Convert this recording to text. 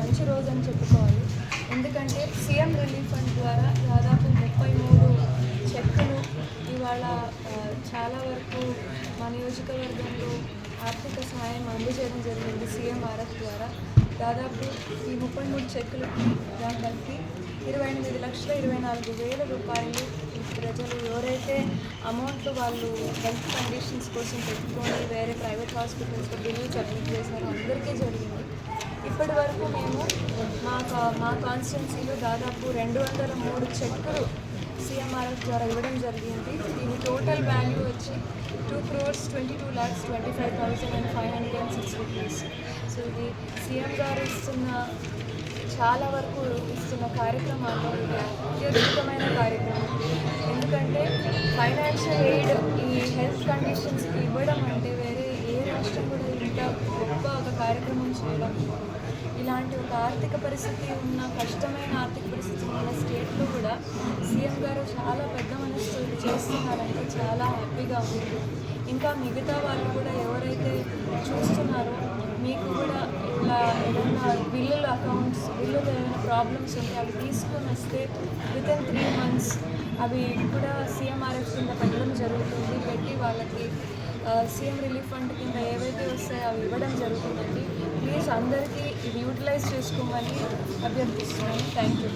మంచి రోజు అని చెప్పుకోవాలి. ఎందుకంటే సీఎం రిలీఫ్ ఫండ్ ద్వారా దాదాపు 33 చెక్కులు ఇవాళ చాలా వరకు మా నియోజకవర్గంలో ఆర్థిక సహాయం అందజేయడం జరిగింది. సీఎంఆర్ఎఫ్ ద్వారా దాదాపు ఈ 33 చెక్కులకి కలిపి 28,24,000 రూపాయలు ప్రజలు ఎవరైతే అమౌంట్ వాళ్ళు హెల్త్ కండిషన్స్ కోసం పెట్టుకొని వేరే ప్రైవేట్ హాస్పిటల్స్లో బిల్లు సబ్మిట్ చేశారో అందరికీ జరిగింది. ఇప్పటి వరకు మేము మా కాన్స్టిట్యున్సీలో దాదాపు 203 చెక్కులు సీఎంఆర్ఎఫ్ ద్వారా ఇవ్వడం జరిగింది. దీని టోటల్ వాల్యూ వచ్చి 2,22,25,506 రూపీస్. సో ఇది సీఎం గారు చాలా వరకు ఇస్తున్న కార్యక్రమాల్లో ఇది అత్యద్భుతమైన కార్యక్రమం. ఎందుకంటే ఫైనాన్షియల్ ఎయిడ్ ఈ హెల్త్ కండిషన్స్కి ఇవ్వడం అంటే వేరే ఏ రాష్ట్రం కూడా ఇంత గొప్ప ఒక కార్యక్రమం చేయడం. ఇలాంటి ఒక ఆర్థిక పరిస్థితి ఉన్న కష్టమైన ఆర్థిక పరిస్థితి ఉన్న స్టేట్లో కూడా సీఎం గారు చాలా పెద్ద మనసుతో ఇది చేస్తున్నారంటే చాలా హ్యాపీగా ఉంది. ఇంకా మిగతా వాళ్ళు కూడా ఎవరైతే చూస్తున్నారో మీకు కూడా ఇలా ఏదైనా బిల్లులు ఏదైనా ప్రాబ్లమ్స్ ఉంటే అవి తీసుకొని వస్తే వితిన్ 3 months అవి కూడా సీఎంఆర్ఎఫ్ కింద పెట్టడం జరుగుతుంది. పెట్టి వాళ్ళకి సీఎం రిలీఫ్ ఫండ్ కింద ఏవైతే వస్తాయో అవి ఇవ్వడం జరుగుతుందండి. ప్లీజ్ అందరికీ ఇది యూటిలైజ్ చేసుకోమని అభ్యర్థిస్తున్నాను. Thank you.